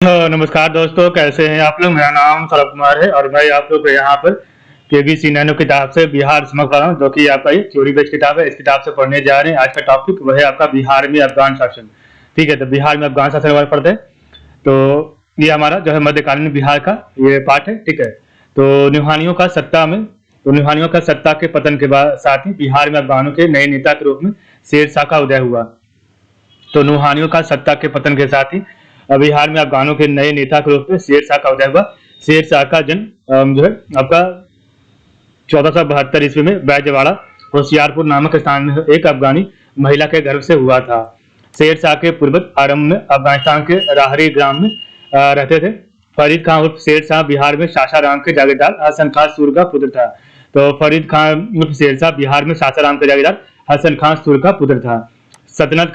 नमस्कार दोस्तों, कैसे हैं आप लोग। मेरा नाम सौरभ कुमार है और मैं आप लोग को यहाँ पर केबीसी नैनो किताब से बिहार समझ पा रहा हूँ, जो कि आपका ये थ्योरी बेस्ड किताब है। इस किताब से पढ़ने जा रहे हैं। आज का टॉपिक वह है आपका बिहार में अफगान शासन। ठीक है, तो बिहार में अफगान शासन के बारे में पढ़ते हैं। तो ये हमारा जो है मध्यकालीन बिहार का ये पार्ट है। ठीक है, तो नुहानियों का सत्ता के पतन के बाद साथ ही बिहार में अफगानों के नए नेता के रूप में शेर शाह का उदय हुआ। तो नुहानियों का सत्ता के पतन के साथ ही बिहार में अफगानों के नए नेता के रूप में शेर शाह का उदय हुआ। शेर शाह का जन्म जो है आपका 1472 ईस्वी में बैजवाड़ा होशियारपुर नामक स्थान में एक अफगानी महिला के गर्भ से हुआ था। शेर शाह के पूर्वज आरंभ में अफगानिस्तान के राहरी ग्राम में रहते थे। फरीद खान उर्फ शेर शाह बिहार में सासाराम के जागीरदार हसन खान सूर का पुत्र था। तो फरीद खान उर्फ शेर शाह बिहार में सासाराम के जागीरदार हसन खान सूर का पुत्र था। सल्तनत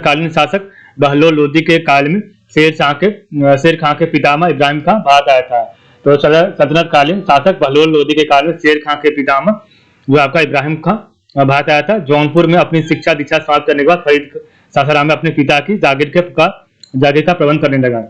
कालीन शासक बहलोल लोदी के काल में शेर खान के पितामह इब्राहिम खान भारत आया था। तो सल्तनत कालीन शासक बहलोल लोदी के काल में शेर खान के पितामह जो आपका इब्राहिम खान भारत आया था। जौनपुर में अपनी शिक्षा दीक्षा समाप्त करने के बाद फरीद सासाराम में अपने पिता की जागीर का प्रबंध करने लगा।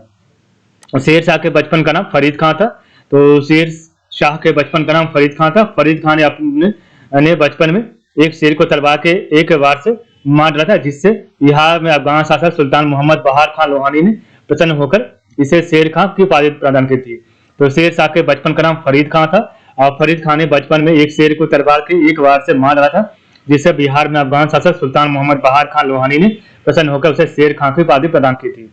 शेर शाह के बचपन का नाम फरीद खान था। तो शेर शाह के बचपन का नाम फरीद खान था। फरीद खान ने अपने बचपन में एक शेर को तलवार के एक वार से मार डाला था, जिससे बिहार में अफगान शासक सुल्तान मोहम्मद बहार खान लोहानी ने प्रसन्न होकर इसे शेर खान की उपाधि प्रदान की थी। तो शेर शाह के बचपन का नाम फरीद खान था और फरीद खान ने बचपन में एक शेर को तलवार के एक वार से मार डाला था, जिससे बिहार में अफगान शासक सुल्तान मोहम्मद बहार खान लोहानी ने प्रसन्न होकर उसे शेर खान की उपाधि प्रदान की थी।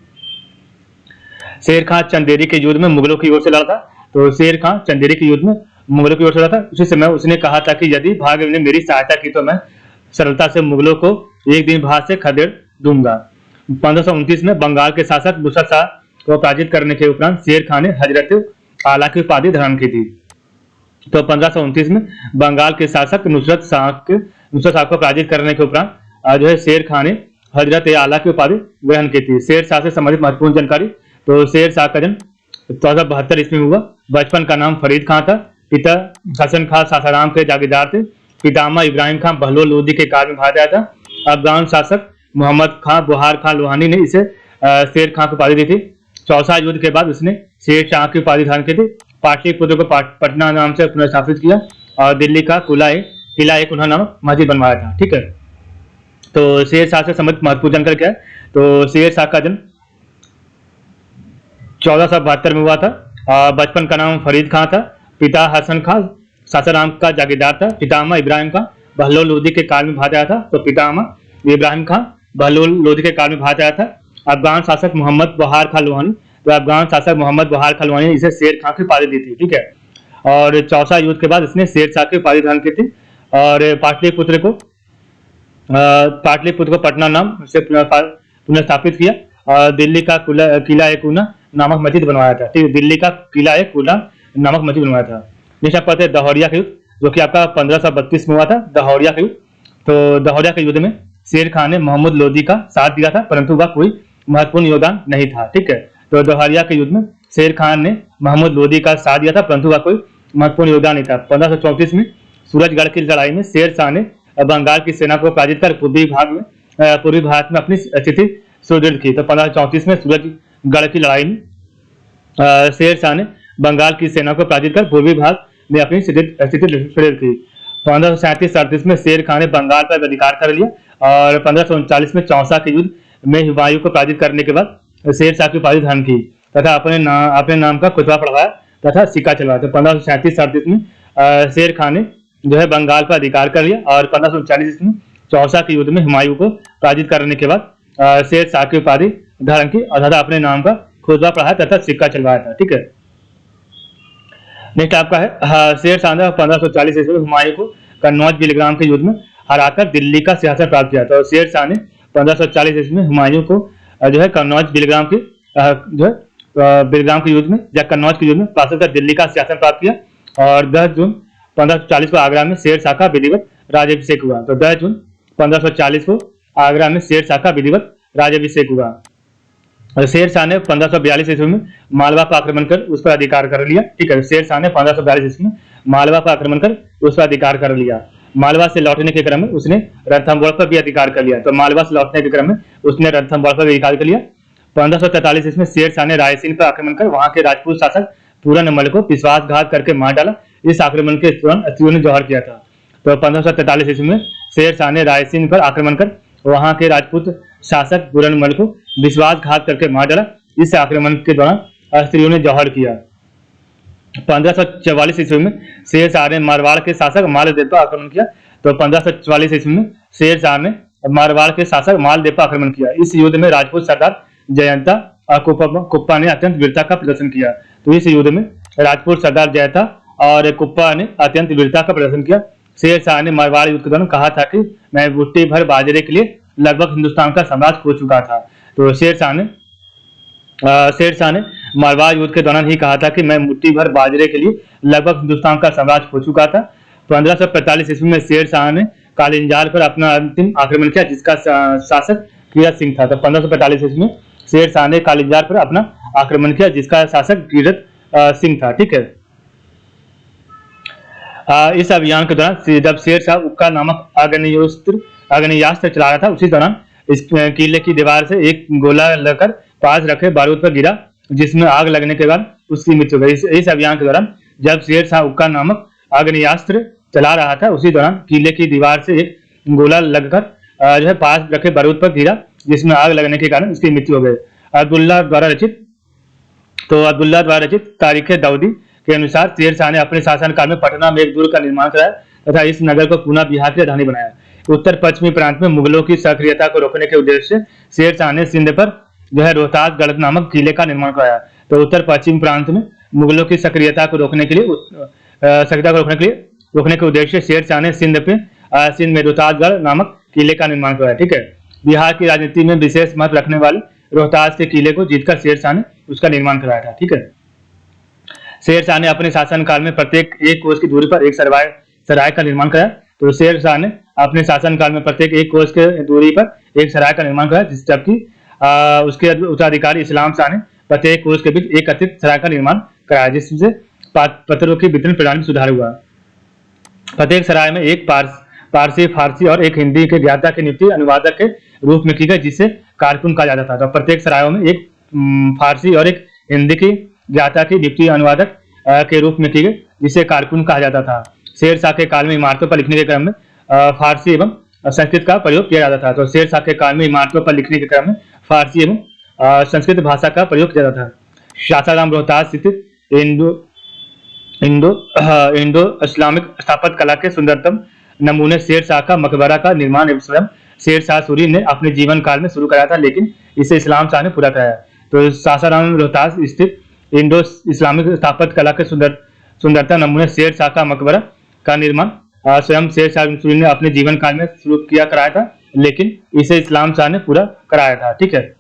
शेर खान चंदेरी के युद्ध में मुगलों की ओर से लड़ा था। तो शेर खान चंदेरी के युद्ध में मुगलों की ओर से लड़ा था। उसी समय उसने कहा था कि यदि भाग्य ने मेरी सहायता की तो मैं सरलता से मुगलों को एक दिन भारत से खदेड़ दूंगा। 1529 में बंगाल के शासक नुसरत शाह को पराजित करने के उपरांत शेर खान ने हजरत आला की उपाधि धारण की थी। तो 1529 में बंगाल के शासक नुसरत शाह को पराजित करने के उपरांत जो है शेर खान ने हजरत आला की उपाधि ग्रहण की थी। शेर शाह से संबंधित महत्वपूर्ण जानकारी। तो शेर शाह का जन्म 1472 ईस्वी में हुआ। बचपन का नाम फरीद खान था। पिता हसन खान सासाराम के जागीरदार थे। पितामह इब्राहिम खान बहलोल लोदी के काल में भारत आया था। अफगान शासक मोहम्मद खान बुहार खान लोहानी ने इसे शेर खान की उपाधि दी थी। चौसा युद्ध के बाद उसने शेर शाह की उपाधि धारण की थी। पाटलिपुत्र को पटना नाम से पुनर्स्थापित किया और दिल्ली का किला एक उन्होंने नामक मस्जिद बनवाया था। ठीक है, तो शेर शाह से संबंधित महत्वपूर्ण जानकारी क्या है। तो शेर शाह का जन्म 1472 में हुआ था। बचपन का नाम फरीद खान था। पिता हसन खान सासाराम का जागीरदार था। पितामह इब्राहिम खान बहलोल लोदी के काल में भारत आया था। तो पितामह इब्राहिम खान बहलोल लोदी के काल में भारत आया था। अफगान शासक मोहम्मद बहार खान लोहानी ने इसे शेर खान की उपाधि दी थी। ठीक है, और चौसा युद्ध के बाद इसने शेर शाह की उपाधि धारण की थी और पाटलिपुत्र को पटना नाम से पुनर्स्थापित किया और दिल्ली का किला एक नामक मस्जिद बनवाया था। ठीक है, दिल्ली का किला एक नामक मस्जिद बनवाया था। जैसे आप कहते हैं दहौरिया का युद्ध, जो कि आपका 1532 में हुआ था। दहौरिया का युद्ध, तो दहौरिया के युद्ध में शेर खान ने मोहम्मद लोदी का साथ दिया था, परंतु वह कोई महत्वपूर्ण योगदान नहीं था। ठीक है, तो दहौरिया के युद्ध में शेर खान ने मोहम्मद लोदी का साथ दिया था, परंतु वह कोई महत्वपूर्ण योगदान नहीं था। 1534 में सूरजगढ़ की लड़ाई में शेर शाह ने बंगाल की सेना को पराजित कर पूर्वी भारत में अपनी स्थिति सुदृढ़ की। तो 1534 में सूरजगढ़ की लड़ाई में शेर शाह ने बंगाल की सेना को पराजित कर पूर्वी भारत में अपनी स्थिति सुदृढ़ की। 1537-38 में शेर खान ने बंगाल पर अधिकार कर लिया और 1539 में चौसा के युद्ध में हुमायूं को पराजित करने के बाद शेर शाह की उपाधि धारण की तथा अपने नाम का खुतबा पढ़वाया तथा सिक्का चलवाया। तो 1537-38 में शेर खान ने जो है बंगाल पर अधिकार कर लिया और 1539 में चौसा के युद्ध में हुमायूं को पराजित करने के बाद शेर शाह की उपाधि धारण की और तथा अपने नाम का खुतबा पढ़ाया तथा सिक्का चलवाया था। ठीक है, नेक्स्ट आपका है शेर शाह ने 1540 ईस्वी में हुमायूं को कन्नौज बिलग्राम के युद्ध में हराकर दिल्ली का सिंहासन प्राप्त किया। तो शेर शाह ने 1540 ईस्वी में हुमायूं को जो है कन्नौज बिलग्राम के युद्ध में या कन्नौज के युद्ध में पराजित कर दिल्ली का सिंहासन प्राप्त किया और 10 जून 1540 को आगरा में शेर शाह का विधिवत राज्याभिषेक हुआ। तो 10 जून 1540 को आगरा में शेर शाह का विधिवत राज्याभिषेक हुआ। शेर शाह ने 1542 ईस्वी में मालवा पर आक्रमण कर उस पर अधिकार कर लिया। ठीक है, शेर शाह ने 1542 ईस्वी में मालवा पर आक्रमण कर उस पर अधिकार कर लिया। मालवा से लौटने के क्रम में उसने रणथंभौर पर भी अधिकार कर लिया। तो मालवा से लौटने के क्रम में उसने रणथंभौर पर भी अधिकार कर लिया 1543 ईस्वी में शेर शाह ने रायसीन पर आक्रमण कर वहां के राजपूत शासक पूरनमल को विश्वासघात करके मार डाला। इस आक्रमण के दौरान अस्थियों ने जौहर किया था। तो 1543 ईस्वी में शेर शाह ने रायसीन पर आक्रमण कर वहां के राजपूत शासक पूरनमल को विश्वासघात करके मार डाला। इस आक्रमण के दौरान अस्थियों ने जौहर किया। 1544 ईस्वी में शेर शाह ने मारवाड़ के शासक मालदेव पर आक्रमण किया। तो 1544 ईस्वी में शेर शाह ने मारवाड़ के शासक मालदेव पर आक्रमण किया। इस युद्ध में राजपूत सरदार जयंता और कुप्पा ने अत्यंत वीरता का प्रदर्शन किया। तो इस युद्ध में राजपूत सरदार जयंता और कुप्पा ने अत्यंत वीरता का प्रदर्शन किया। शेर शाह ने मारवाड़ युद्ध के दौरान कहा था कि मैं मुट्ठी भर बाजरे के लिए लगभग हिंदुस्तान का साम्राज्य खो चुका था। तो शेर शाह ने मारवाड़ युद्ध के दौरान ही कहा था कि मैं मुट्ठी भर बाजरे के लिए लगभग हिंदुस्तान का साम्राज्य खो चुका था। 1545 ईस्वी में शेर शाह ने कालिंजार पर अपना अंतिम आक्रमण किया, जिसका शासक कीरत सिंह था। तो 1545 ईस्वी में शेर शाह ने कालिंजार पर अपना आक्रमण किया, जिसका शासक कीरत सिंह था। ठीक है। इस अभियान के दौरान जब शेर शाह उक्का नामक आग्नेयास्त्र चला रहा था, उसी दौरान इस किले की दीवार से एक गोला लेकर पास रखे बारूद पर गिरा, जिसमें आग लगने के बाद उसकी मृत्यु हो गई। इस अभियान के दौरान जब शेर शाह उक्का नामक आग्नेयास्त्र चला रहा था, उसी दौरान किले की दीवार से एक गोला लगकर जो है पास रखे बारूद पर गिरा, जिसमें आग लगने के कारण उसकी मृत्यु हो गई। अब्दुल्ला द्वारा रचित तारीख दाऊदी के अनुसार शेर शाह ने अपने शासनकाल में पटना में एक दुर्ग का निर्माण कराया तथा इस नगर को पुनः बिहार की राजधानी बनाया। उत्तर पश्चिमी प्रांत में मुगलों की सक्रियता को रोकने के उद्देश्य से शेर शाह ने सिंध पर जो है रोहतासगढ़ नामक किले का निर्माण कराया। तो उत्तर पश्चिम प्रांत में मुगलों की सक्रियता को रोकने के उद्देश्य से शेर शाह ने सिंध में रोहतासगढ़ नामक किले का निर्माण कराया। ठीक है। बिहार की राजनीति में विशेष महत्व रखने वाले रोहतास के किले को जीतकर शेर शाह ने उसका निर्माण कराया था। ठीक है। शेर शाह ने अपने शासनकाल में प्रत्येक 1 कोस की दूरी पर एक सराय का निर्माण कराया। तो शेर शाह ने अपने शासनकाल में प्रत्येक 1 कोस की दूरी पर एक सराय का निर्माण कराया, जबकि उसके उत्तराधिकारी इस्लाम शाह ने प्रत्येक कोस के बीच एक अतिरिक्त सराय का निर्माण कराया, जिससे पत्थरों की वितरण प्रणाली में सुधार हुआ। प्रत्येक सराय में एक पारसी, फारसी और एक हिंदी के ज्ञाता की नियुक्ति अनुवादक के रूप में की गई, जिसे कारकुन कहा जाता था। तो प्रत्येक सरायों में एक फारसी और एक हिंदी की ज्ञाता की नियुक्ति अनुवादक के रूप में की गई, जिसे कारकुन कहा जाता था। शेर शाह के काल में इमारतों पर लिखने के क्रम में फारसी एवं संस्कृत का प्रयोग किया जाता था। तो शेर शाह के काल में इमारतों पर लिखने के क्रम में फारसी एवं संस्कृत भाषा का प्रयोग किया जाता था। सासाराम रोहतास स्थित इंडो इस्लामिक स्थापत्य कला के सुंदरतम नमूने शेर शाह का मकबरा का निर्माण स्वयं शेर शाह सूरी ने अपने जीवन काल में शुरू कराया था, लेकिन इसे इस्लाम शाह ने पूरा कराया। तो सासाराम रोहतास स्थित इंडो इस्लामिक स्थापत्य कला के सुंदरतम नमूने शेर शाह का मकबरा का निर्माण स्वयं शेर शाह सूरी ने अपने जीवन काल में शुरू कराया था, लेकिन इसे इस्लाम शाह ने पूरा कराया था। ठीक है।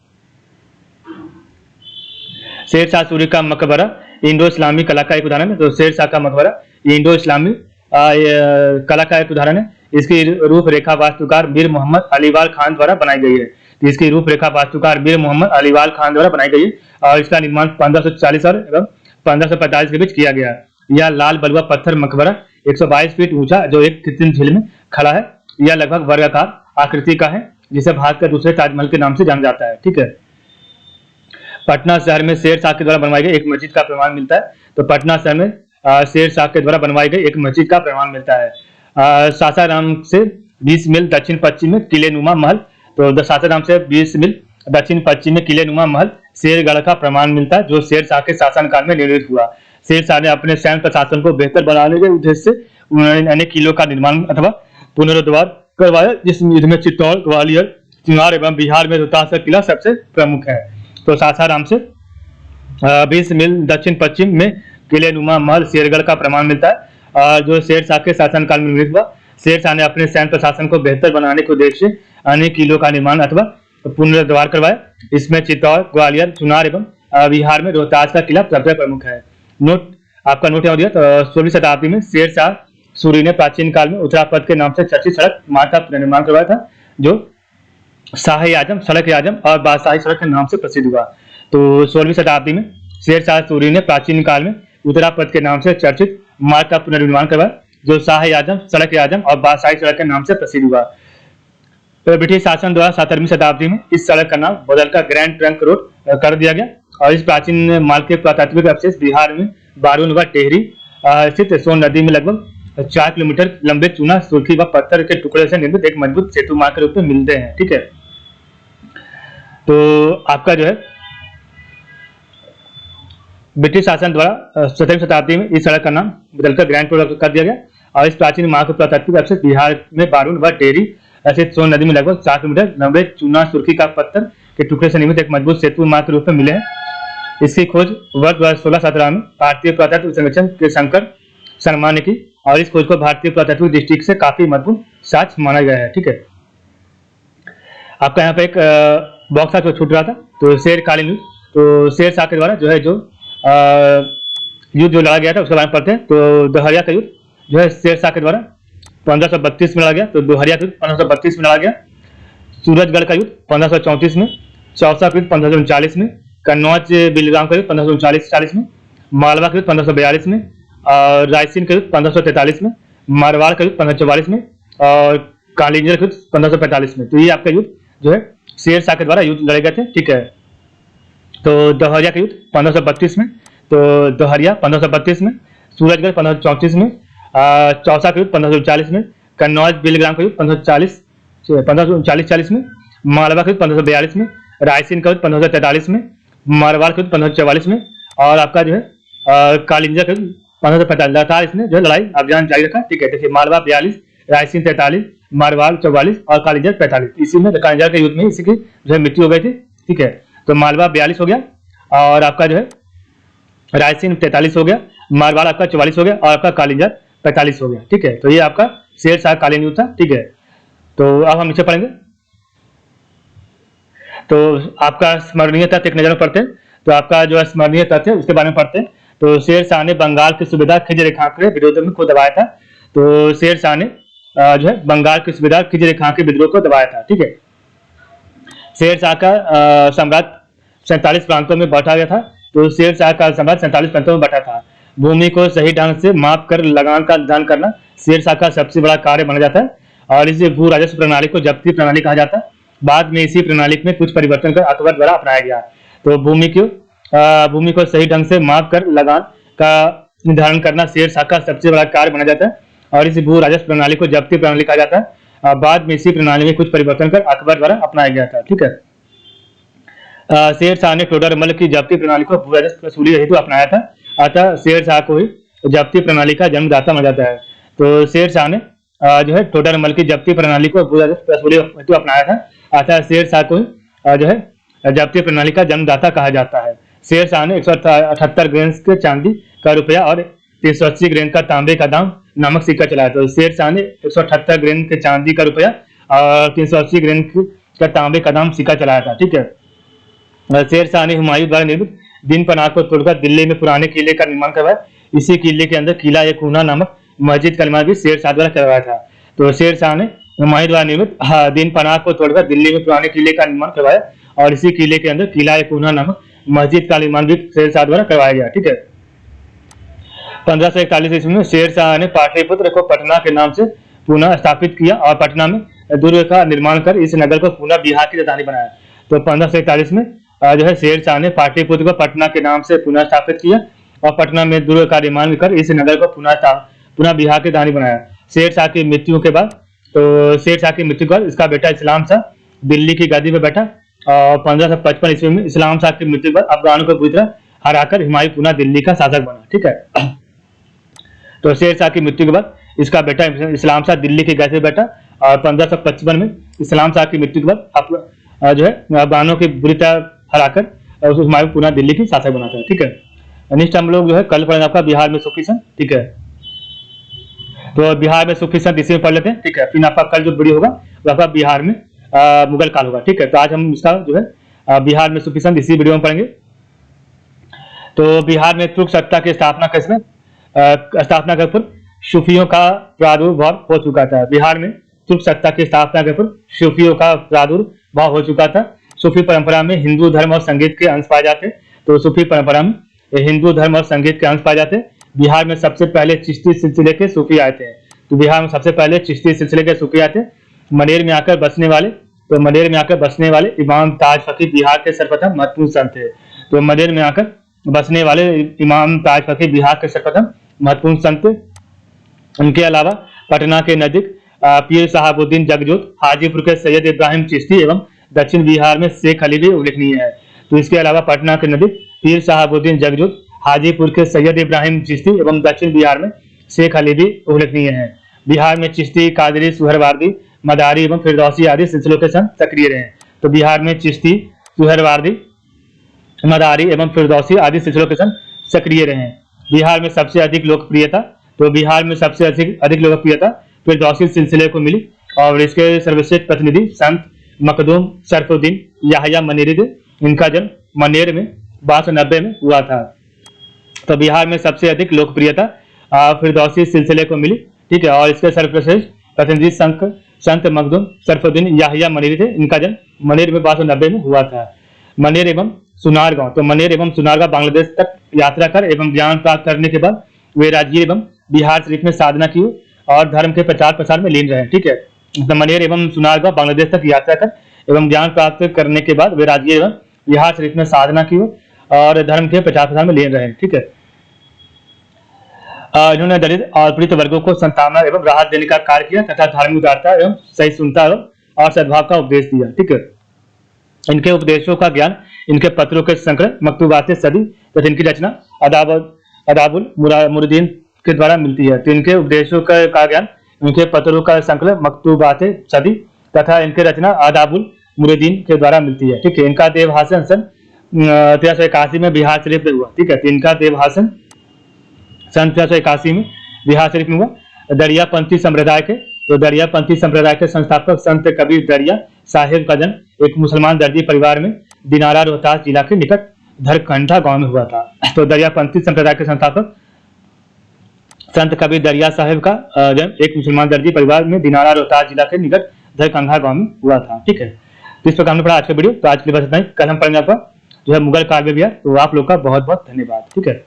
शेर शाह सूरी का मकबरा इंडो इस्लामी कला का एक उदाहरण है। तो शेर शाह का मकबरा इंडो इस्लामी कला का एक उदाहरण है। इसकी रूपरेखा वास्तुकार मीर मोहम्मद अलीवाल खान द्वारा बनाई गई है। इसकी रूपरेखा वास्तुकार मीर मोहम्मद अलीवाल खान द्वारा बनाई गई है और इसका निर्माण 1540 और 1545 के बीच किया गया। यह लाल बलुआ पत्थर मकबरा 122 फीट ऊंचा जो एक कृत्रिम झील में खड़ा है। यह लगभग वर्गाकार आकृति का है, जिसे भारत के दूसरे ताजमहल के नाम से जाना जाता है। ठीक है। पटना शहर में शेर शाह के द्वारा बनवाई गई एक मस्जिद का प्रमाण मिलता है। तो पटना शहर में शेर शाह के द्वारा बनवाई गई एक मस्जिद का प्रमाण मिलता है। सासाराम से 20 मील दक्षिण पश्चिम में किले नुमा महल। तो सासाराम से 20 मील दक्षिण पश्चिम में किले नुमा महल शेरगढ़ का प्रमाण मिलता है, जो शेर शाह के शासनकाल में निर्मित हुआ। शेर शाह ने अपने सैन्य प्रशासन को बेहतर बनाने के उद्देश्य से उन्होंने अनेक किलों का निर्माण अथवा पुनरुद्धार करवाया, जिसमें युद्ध में चित्तौड़, ग्वालियर, चिनार एवं बिहार में रोहतास का किला सबसे प्रमुख है। तो सासाराम से 20 मील दक्षिण पश्चिम में किले नुमा महल शेरगढ़ का प्रमाण मिलता है, जो शेर शाह के शासनकाल में निर्मित हुआ। शेर शाह ने अपने सैन्य प्रशासन को बेहतर बनाने के उद्देश्य से अनेक किलों का निर्माण अथवा पुनरुद्धार करवाया। इसमें चित्तौड़, ग्वालियर, चुनार एवं बिहार में रोहतास का किला सबसे प्रमुख है। आपका नोट यहाँ दिया। तो 16वीं शताब्दी में शेर शाह सूरी ने प्राचीन काल में उत्तरापथ के नाम से चर्चित सड़क मार्ग का पुनर्निर्माण करवाया था, जो शाह-ए-आजम, सड़क-ए-आजम और बादशाही सड़क के नाम से प्रसिद्ध हुआ। तो 16वीं शताब्दी में शेर शाह सूरी ने प्राचीन काल में उत्तरापथ के नाम से चर्चित मार्ग का पुनर्निर्माण करवाया, जो शाह-ए-आजम, सड़क-ए-आजम और बादशाही सड़क के नाम से प्रसिद्ध हुआ। तो ब्रिटिश शासन द्वारा 17वीं शताब्दी में इस सड़क का नाम बदलकर ग्रैंड ट्रंक रोड कर दिया गया। और इस प्राचीन माल के पुरातात्विक अवशेष बिहार में बारून व टेहरी स्थित सोन नदी में लगभग 4 किलोमीटर लंबे चूना, सुर्खी व पत्थर के टुकड़े से निर्मित एक मजबूत सेतु मार्ग के रूप में मिलते हैं। ठीक है, तो आपका जो है ब्रिटिश शासन द्वारा 17वीं शताब्दी में इस सड़क का नाम बदलकर ग्रैंड ट्रंक कर दिया गया। और इस प्राचीन मार्ग के पुरातात्विक अवशेष बिहार में बारून व टेहरी स्थित सोन नदी में लगभग 4 किलोमीटर लंबे चूना, सुर्खी का पत्थर के टुकड़े से निर्मित एक मजबूत सेतु मार्ग के रूप में मिले हैं। इसकी खोज वर्ष 2016-17 में भारतीय पुरातत्व संगठन के शंकर शर्मा ने की और इस खोज को भारतीय पुरातत्व दृष्टि से काफी महत्वपूर्ण साक्ष्य माना गया है। ठीक है, आपका यहाँ पे एक बॉक्स था जो छूट रहा था, तो शेर कालीन युद्ध, तो शेर शाह के द्वारा जो है जो युद्ध जो लड़ा गया था उसके बारे में पढ़ते हैं। तो दोहरिया का युद्ध जो है शेर शाह के द्वारा 1532 में लड़ा गया, तो दोहरिया का युद्ध 1532 में लड़ा गया। सूरजगढ़ का युद्ध 1534 में, चौसा का युद्ध 1539 में, कन्नौज बिलगाम का युद्ध 1539-40 में, मालवा का युद्ध 1542 में, और रायसीन का युद्ध 1543 में, मारवाड़ का युद्ध 1544 में और कालिंजर का युद्ध 1545 में। तो ये आपका युद्ध जो है शेर शाह के द्वारा युद्ध लड़े गए थे। ठीक है, तो दोहरिया का युद्ध 1532 में, तो दोहरिया 1532 में, सूरजगढ़ 1534 में, चौसा का युद्ध 1540 में, कन्नौज बिलग्राम का युद्ध 1540 में, मालवा का युद्ध 1542 में, रायसीन का युद्ध 1543 में, मारवाड़ का युद्ध 1544 में और आपका जो है कालिंजर का युद्ध 1545 में जो है लड़ाई अभियान जारी रखा। ठीक है, देखिए मालवा 42, रायसीन 43, मारवाड़ 44 और कालिंजर 45। इसी में कालिंजर के युद्ध में इसी की जो है मृत्यु हो गई थी। ठीक है, तो मालवा 42 हो गया और आपका जो है रायसीन 43 हो गया, मारवाड़ आपका 44 हो गया और आपका कालिंजर 45 हो गया। ठीक है, तो ये आपका शेर शाह कालीन युद्ध था। ठीक है, तो अब हम नीचे पढ़ेंगे। तो आपका स्मरणीय तथ्य एक नजर में पढ़ते हैं, तो आपका जो है स्मरणीय तथ्य उसके बारे में पढ़ते हैं। तो शेर शाह ने बंगाल के सूबेदार खिजर खां के विरोध में को दबाया था। तो शेर शाह ने जो है बंगाल के सूबेदार खिजर खां के विद्रोह को दबाया था। ठीक है, शेर शाह का सम्राट 47 प्रांतों में बांटा गया था। तो शेर शाह का सम्राट 47 प्रांतों में बांटा था। भूमि को सही ढंग से माप कर लगान का निर्धारण करना शेर शाह का सबसे बड़ा कार्य माना जाता है और इसे भू राजस्व प्रणाली को जब्ती प्रणाली कहा जाता है। बाद में इसी प्रणाली में कुछ परिवर्तन कर अकबर द्वारा अपनाया गया। तो भूमि को सही ढंग से माप कर लगान का निर्धारण करना शेर शाह का सबसे बड़ा कार्य माना जाता है और इस भू राजस्व प्रणाली को जब्ती प्रणाली कहा जाता है। बाद में इसी प्रणाली में कुछ परिवर्तन कर अकबर द्वारा अपनाया गया था। ठीक है, शेर शाह ने टोडरमल की जब्ती प्रणाली को भू राजस्व वसूली हेतु अपनाया था, अतः शेर शाह को ही जब्ती प्रणाली का जन्मदाता माना जाता है। तो शेर शाह ने जो है टोडरमल की जब्ती प्रणाली को भू राजस्व वसूली हेतु अपनाया था, अतः शेर शाह को जो है जब्ती प्रणाली का जन्मदाता कहा जाता है। शेर शाह ने 178 ग्रेन के चांदी का रुपया और 380 ग्रेन का तांबे का दाम नामक सिक्का चलाया। तो शेर शाह ने 178 ग्रेन के चांदी का रुपया और 380 ग्रेन का तांबे का दाम सिक्का चलाया था। ठीक है, शेर शाह ने हुमायूं द्वारा निर्मित दिन पनाह को तोड़कर दिल्ली में पुराने किले का निर्माण करवाया। इसी किले के अंदर किला ए कूना नामक मस्जिद का निर्माण भी शेर शाह द्वारा करवाया था। तो शेर शाह ने हुमायूं द्वारा निर्मित दिन पनाह को तोड़कर दिल्ली में पुराने किले का निर्माण करवाया और इसी किले के अंदर किला ए कूना नामक मस्जिद का निर्माण भी शेर शाह द्वारा करवाया गया। ठीक है, 1541 ईस्वी में शेर शाह ने पाटलिपुत्र को पटना के नाम से पुनः स्थापित किया और पटना में दुर्ग का निर्माण कर इस नगर को पुनः बिहार की राजधानी बनाया। तो 1541 में जो है शेर शाह ने पाटलिपुत्र को पटना के नाम से पुनः स्थापित किया और पटना में दुर्ग का निर्माण कर इस नगर को पुनः बिहार की राजधानी बनाया। शेर शाह की मृत्यु के बाद इसका बेटा इस्लाम शाह दिल्ली की गद्दी पर बैठा और 1555 ईस्वी में इस्लाम शाह की मृत्यु के बाद अफगानों को पूरी तरह हराकर हुमायूं पुनः दिल्ली का शासक बना। ठीक है, तो शेर शाह की मृत्यु के बाद इसका बेटा इस्लाम शाह दिल्ली की गद्दी पर बैठा और 1555 में इस्लाम शाह की मृत्यु के बाद जो है अफगानों की बुरी तरह हराकर हुमायूं पुनः दिल्ली की शासक बनाता है। ठीक है, नेक्स्ट हम लोग जो है कल पढ़ेंगे आपका बिहार में सूफी संत। ठीक है, तो बिहार में सूफी संत इसी में पढ़ लेते हैं। ठीक है, फिर आपका कल जो वीडियो होगा वो आपका बिहार में मुगल काल होगा। ठीक है, तो आज हम इसका जो है बिहार में सूफी संत इसी वीडियो में पढ़ेंगे। तो बिहार में तुर्क सत्ता की स्थापना के पूर्व सूफियों का प्रादुर्भाव हो चुका था। बिहार में तुर्क सत्ता की स्थापना के पूर्व सूफियों का प्रादुर्भाव हो चुका था। सूफी परंपरा में हिंदू धर्म और संगीत के अंश पाए जाते। तो सूफी परंपरा में हिंदू धर्म और संगीत के अंश पाए जाते। बिहार में सबसे पहले चिश्ती सिलसिले के सूफी आए थे। तो बिहार में सबसे पहले चिश्ती सिलसिले के सूफी आए थे। मनेर में आकर बसने वाले तो मनेर में आकर बसने वाले इमाम ताज फकीर बिहार के सर्वप्रथम महत्वपूर्ण संत थे। तो मनेर में आकर बसने वाले इमाम ताज फकीर बिहार के सर्वप्रथम महत्वपूर्ण संत। उनके अलावा पटना के नजदीक पीर साहबुद्दीन जगजोत, हाजीपुर के सैयद इब्राहिम चिश्ती एवं दक्षिण बिहार में शेख अली भी उल्लेखनीय है। तो इसके अलावा पटना के नजदीक पीर साहबुद्दीन जगजोत, हाजीपुर के सैयद इब्राहिम चिश्ती एवं दक्षिण बिहार में शेख अली भी उल्लेखनीय है। बिहार में चिश्ती, कादरी, सुहरवार्दी, मदारी एवं फिरदौसी आदि सिलसिलों के संत सक्रिय रहे। तो बिहार में चिश्ती, सुहरवार्दी, मदारी एवं फिरदौसी आदि सिलसिलों के संत सक्रिय रहे। बिहार में सबसे अधिक लोकप्रियता, तो बिहार में सबसे अधिक लोकप्रियता फिरदौसी सिलसिले को मिली और इसके सर्वश्रेष्ठ प्रतिनिधि संत मखदूम शरफुद्दीन याहया मनेरी थे। इनका जन्म मनेर में 1290 में हुआ था। तो बिहार में सबसे अधिक लोकप्रियता फिरदौसी सिलसिले को मिली, ठीक है, और इसके सर्वश्रेष्ठ प्रतिनिधि संत मखदूम शरफुद्दीन याहया मनेरी थे। इनका जन्म मनेर में 1290 में हुआ था। मनेर एवं सुनारगांव, तो मनेर एवं सुनारगांव बांग्लादेश तक यात्रा कर एवं ज्ञान प्राप्त करने के बाद वे राजगीर एवं बिहार शरीफ में साधना की और धर्म के प्रचार प्रसार में लीन रहे, ठीक है। तो मनेर एवं सुनारगांव बांग्लादेश तक यात्रा कर एवं ज्ञान प्राप्त करने के बाद वे राजगीर एवं बिहार शरीफ में साधना की और धर्म के प्रचार प्रसार में लीन रहे, ठीक है। इन्होंने दलित और पीड़ित वर्गों को सांत्वना एवं राहत देने का कार्य किया तथा धार्मिक उदारता एवं सहिष्णुता और सद्भाव का उपदेश दिया, ठीक है। इनके उपदेशों का ज्ञान इनके पत्रों के संकलन मकतूबात सदी तथा इनकी रचना अदाबुल मुरीदीन के द्वारा मिलती है। तो इनके उपदेशों का ज्ञान इनके पत्रों का संकलन मकतूबात सदी तथा इनके रचना आदाबुल मुरीदीन के द्वारा मिलती है, ठीक है। इनका देवभाषण सन 1381 में बिहार शरीफ में हुआ, ठीक है। तो इनका देवभाषण सन 1381 में बिहार शरीफ में हुआ। दरियापंथी संप्रदाय के, तो दरियापंथी संप्रदाय के संस्थापक संत कबीर दरिया साहिब का जन्म एक मुसलमान दर्जी परिवार में दिनारा रोहतास जिला के निकट धरकंठा गांव में हुआ था। तो दरियापंथी संप्रदाय के संस्थापक संत कबीर दरिया साहिब का जन्म एक मुसलमान दर्जी परिवार में दिनारा रोहतास जिला के निकट धरकंठा गांव में हुआ था, ठीक है। तो इस प्रकार हमने पढ़ा आज का वीडियो। तो आज के लिए बस इतना ही। कल हम पढ़ेंगे आपका जो है मुगल काल में भी है। तो आप लोग का बहुत बहुत धन्यवाद, ठीक है।